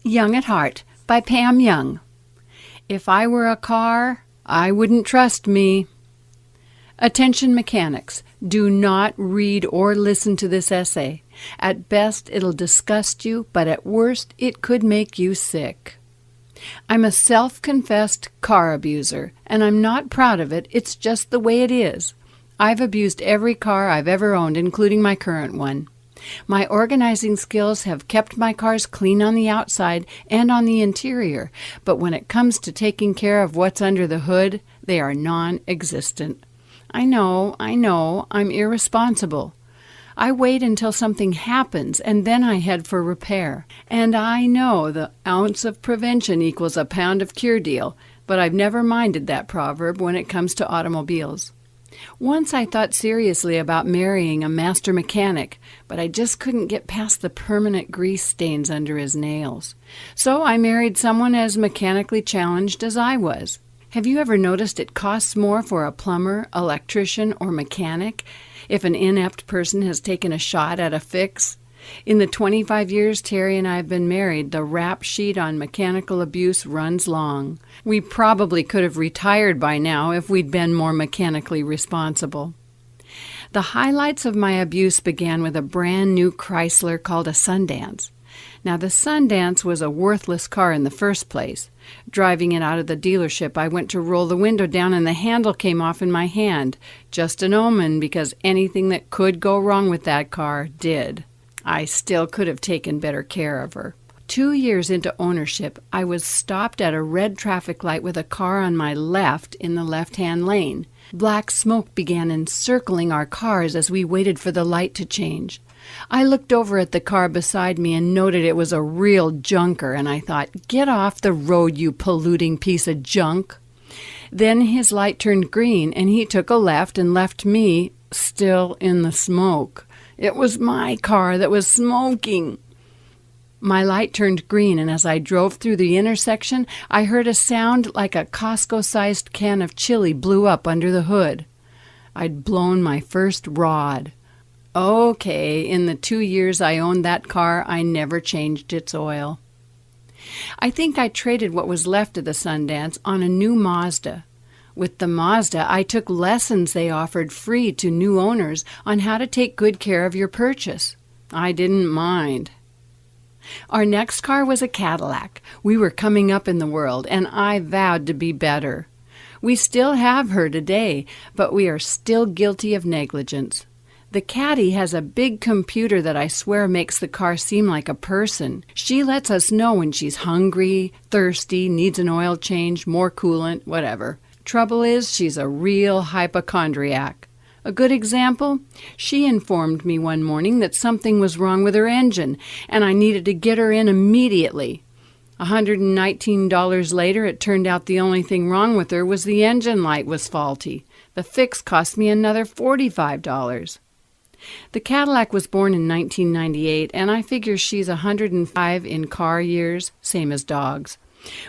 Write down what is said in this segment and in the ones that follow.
Young at Heart by Pam Young. If I were a car, I wouldn't trust me. Attention mechanics, do not read or listen to this essay. At best, it'll disgust you, but at worst, it could make you sick. I'm a self-confessed car abuser, and I'm not proud of it. It's just the way it is. I've abused every car I've ever owned, including my current one. My organizing skills have kept my cars clean on the outside and on the interior, but when it comes to taking care of what's under the hood, they are non-existent. I know, I'm irresponsible. I wait until something happens and then I head for repair. And I know the ounce of prevention equals a pound of cure deal, but I've never minded that proverb when it comes to automobiles. Once I thought seriously about marrying a master mechanic, but I just couldn't get past the permanent grease stains under his nails. So I married someone as mechanically challenged as I was. Have you ever noticed it costs more for a plumber, electrician, or mechanic if an inept person has taken a shot at a fix? In the 25 years Terry and I have been married, the rap sheet on mechanical abuse runs long. We probably could have retired by now if we'd been more mechanically responsible. The highlights of my abuse began with a brand new Chrysler called a Sundance. Now, the Sundance was a worthless car in the first place. Driving it out of the dealership, I went to roll the window down and the handle came off in my hand. Just an omen, because anything that could go wrong with that car did. I still could have taken better care of her. 2 years into ownership, I was stopped at a red traffic light with a car on my left in the left-hand lane. Black smoke began encircling our cars as we waited for the light to change. I looked over at the car beside me and noted it was a real junker, and I thought, "Get off the road, you polluting piece of junk." Then his light turned green, and he took a left and left me still in the smoke. It was my car that was smoking. My light turned green, and as I drove through the intersection, I heard a sound like a Costco-sized can of chili blew up under the hood. I'd blown my first rod. Okay, in the 2 years I owned that car, I never changed its oil. I think I traded what was left of the Sundance on a new Mazda. With the Mazda, I took lessons they offered free to new owners on how to take good care of your purchase. I didn't mind. Our next car was a Cadillac. We were coming up in the world, and I vowed to be better. We still have her today, but we are still guilty of negligence. The Caddy has a big computer that I swear makes the car seem like a person. She lets us know when she's hungry, thirsty, needs an oil change, more coolant, whatever. Trouble is, she's a real hypochondriac. A good example? She informed me one morning that something was wrong with her engine, and I needed to get her in immediately. $119 later, it turned out the only thing wrong with her was the engine light was faulty. The fix cost me another $45. The Cadillac was born in 1998, and I figure she's 105 in car years, same as dogs.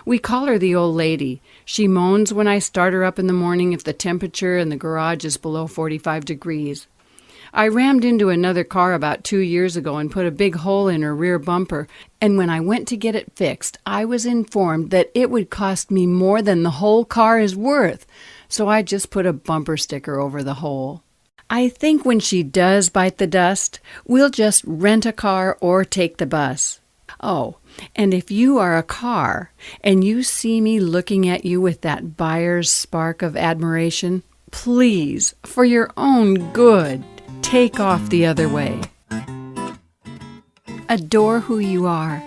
We call her the old lady. She moans when I start her up in the morning if the temperature in the garage is below 45 degrees. I rammed into another car about 2 years ago and put a big hole in her rear bumper, and when I went to get it fixed, I was informed that it would cost me more than the whole car is worth, so I just put a bumper sticker over the hole. I think when she does bite the dust, we'll just rent a car or take the bus. Oh, and if you are a car and you see me looking at you with that buyer's spark of admiration, please, for your own good, take off the other way. Adore who you are.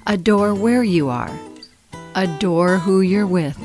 Adore where you are. Adore who you're with.